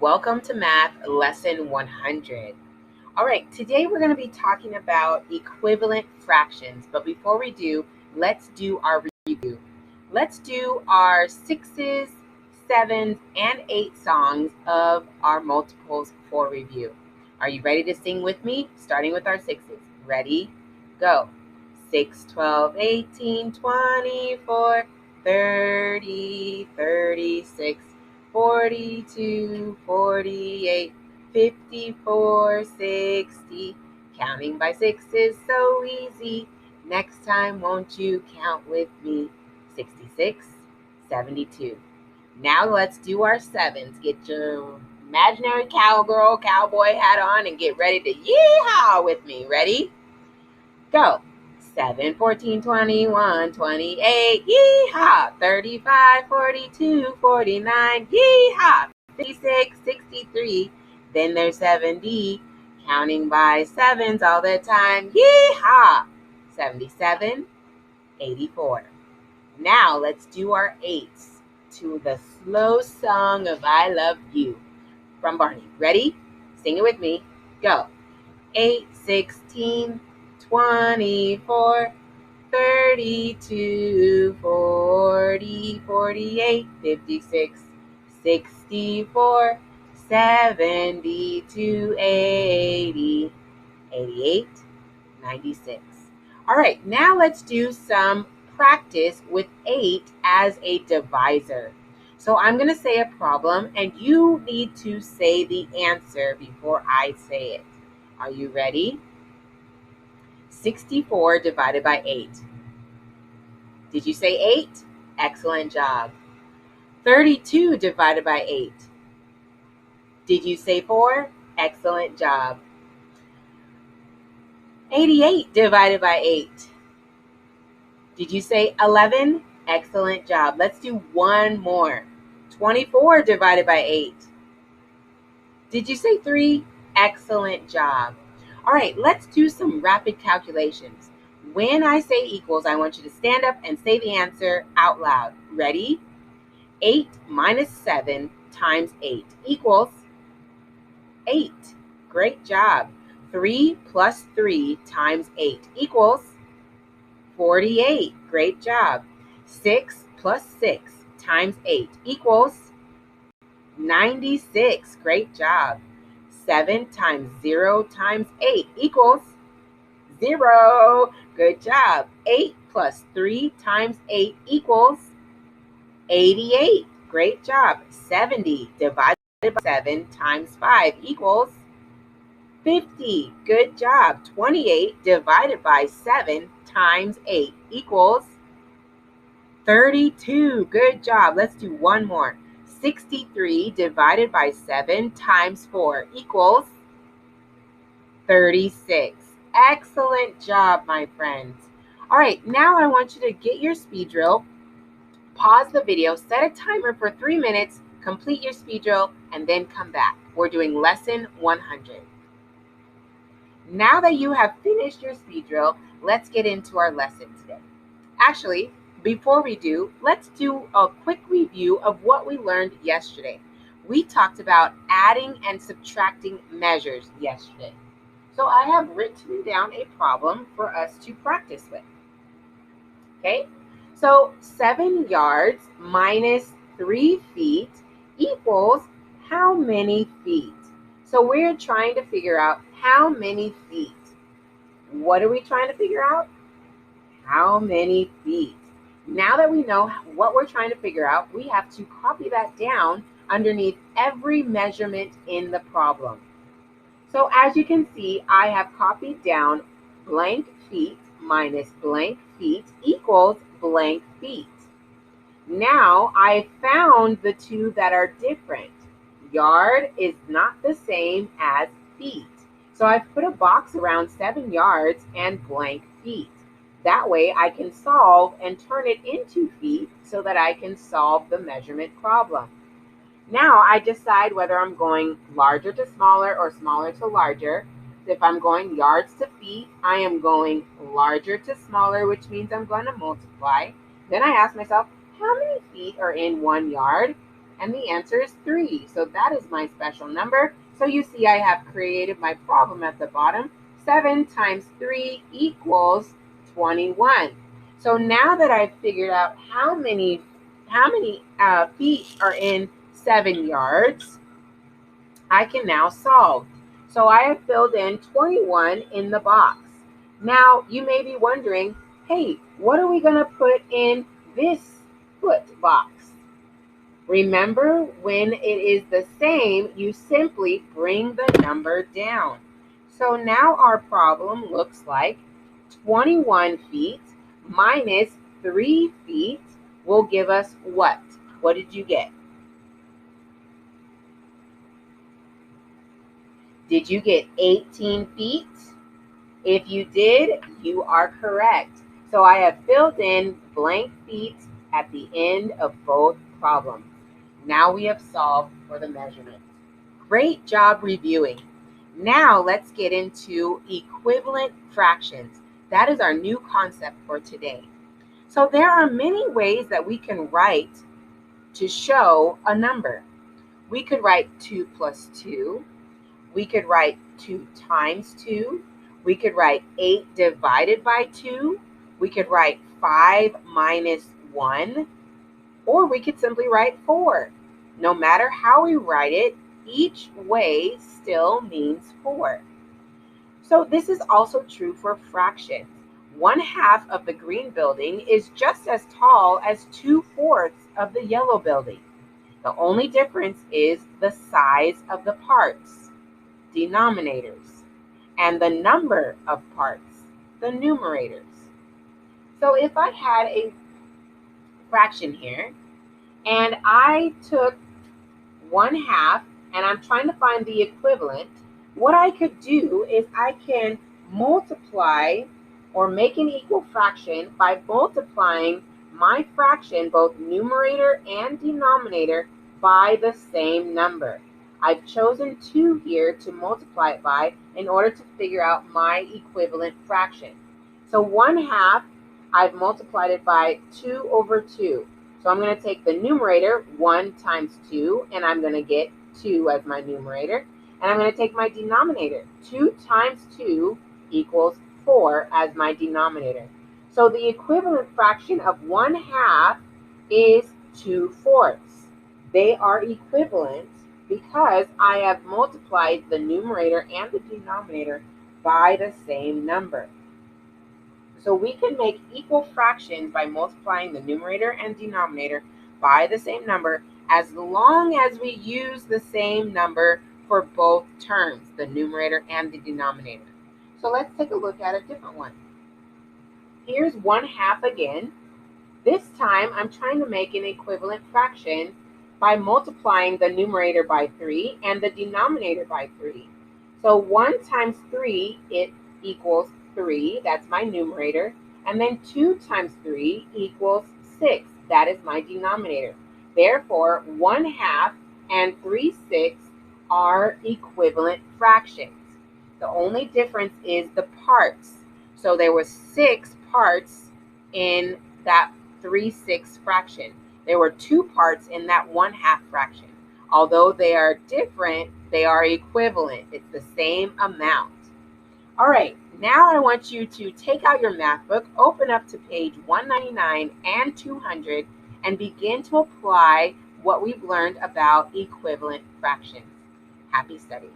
Welcome to Math Lesson 100. All right, today we're going to be talking about equivalent fractions. But before we do, let's do our review. Let's do our sixes, sevens, and eight songs of our multiples for review. Are you ready to sing with me? Starting with our sixes. Ready? Go. 6, 12, 18, 24, 30, 36, 42, 48, 54, 60. Counting by six is so easy. Next time, won't you count with me? 66, 72. Now let's do our sevens. Get your imaginary cowgirl, cowboy hat on and get ready to yeehaw with me. Ready? Go. 7, 14, 21, 28, yeehaw. 35, 42, 49, yeehaw. 56, 63, then there's 70. Counting by sevens all the time, yeehaw. 77, 84. Now let's do our eights to the slow song of I Love You from Barney. Ready? Sing it with me. Go. 8, 16, 24, 32, 40, 48, 56, 64, 72, 80, 88, 96. All right, now let's do some practice with 8 as a divisor. So I'm going to say a problem, and you need to say the answer before I say it. Are you ready? 64 divided by 8. Did you say 8? Excellent job. 32 divided by 8. Did you say 4? Excellent job. 88 divided by 8. Did you say 11? Excellent job. Let's do one more. 24 divided by 8. Did you say 3? Excellent job. All right, let's do some rapid calculations. When I say equals, I want you to stand up and say the answer out loud. Ready? 8 minus 7 times 8 equals 8. Great job. 3 plus 3 times 8 equals 48. Great job. 6 plus 6 times 8 equals 96. Great job. 7 times 0 times 8 equals 0. Good job. 8 plus 3 times 8 equals 88. Great job. 70 divided by 7 times 5 equals 50. Good job. 28 divided by 7 times 8 equals 32. Good job. Let's do one more. 63 divided by 7 times 4 equals 36. Excellent job, my friends. All right, now I want you to get your speed drill, pause the video, set a timer for 3 minutes, complete your speed drill, and then come back. We're doing lesson 100. Now that you have finished your speed drill, let's get into our lesson today. Actually, before we do, let's do a quick review of what we learned yesterday. We talked about adding and subtracting measures yesterday. So I have written down a problem for us to practice with. Okay, so 7 yards minus 3 feet equals how many feet? So we're trying to figure out how many feet. What are we trying to figure out? How many feet? Now that we know what we're trying to figure out, we have to copy that down underneath every measurement in the problem. So as you can see, I have copied down blank feet minus blank feet equals blank feet. Now I found the two that are different. Yard is not the same as feet. So I've put a box around 7 yards and blank feet. That way I can solve and turn it into feet so that I can solve the measurement problem. Now I decide whether I'm going larger to smaller or smaller to larger. If I'm going yards to feet, I am going larger to smaller, which means I'm going to multiply. Then I ask myself, how many feet are in 1 yard? And the answer is 3. So that is my special number. So you see I have created my problem at the bottom. 7 times 3 equals 21. So now that I've figured out how many feet are in 7 yards, I can now solve. So I have filled in 21 in the box. Now you may be wondering, hey, what are we going to put in this foot box? Remember, when it is the same, you simply bring the number down. So now our problem looks like 21 feet minus 3 feet will give us what? What did you get? Did you get 18 feet? If you did, you are correct. So I have filled in blank feet at the end of both problems. Now we have solved for the measurement. Great job reviewing. Now let's get into equivalent fractions. That is our new concept for today. So there are many ways that we can write to show a number. We could write 2 plus 2. We could write 2 times 2. We could write 8 divided by 2. We could write 5 minus 1. Or we could simply write 4. No matter how we write it, each way still means 4. So this is also true for fractions. 1/2 of the green building is just as tall as 2/4 of the yellow building. The only difference is the size of the parts, denominators, and the number of parts, the numerators. So if I had a fraction here and I took 1/2 and I'm trying to find the equivalent, what I could do is I can multiply or make an equal fraction by multiplying my fraction, both numerator and denominator, by the same number. I've chosen 2 here to multiply it by in order to figure out my equivalent fraction. So 1/2, I've multiplied it by 2 over 2. So I'm going to take the numerator, 1 times 2, and I'm going to get 2 as my numerator. And I'm going to take my denominator. 2 times 2 equals 4 as my denominator. So the equivalent fraction of 1/2 is 2/4. They are equivalent because I have multiplied the numerator and the denominator by the same number. So we can make equal fractions by multiplying the numerator and denominator by the same number as long as we use the same number for both terms, the numerator and the denominator. So let's take a look at a different one. Here's 1/2 again. This time I'm trying to make an equivalent fraction by multiplying the numerator by 3 and the denominator by 3. So 1 times 3, it equals 3, that's my numerator, and then 2 times 3 equals 6, that is my denominator. Therefore, 1/2 and 3/6 are equivalent fractions. The only difference is the parts. So there were 6 parts in that 3/6 fraction. There were 2 parts in that 1/2 fraction. Although they are different, they are equivalent. It's the same amount. All right, now I want you to take out your math book, open up to page 199 and 200, and begin to apply what we've learned about equivalent fractions. Happy study.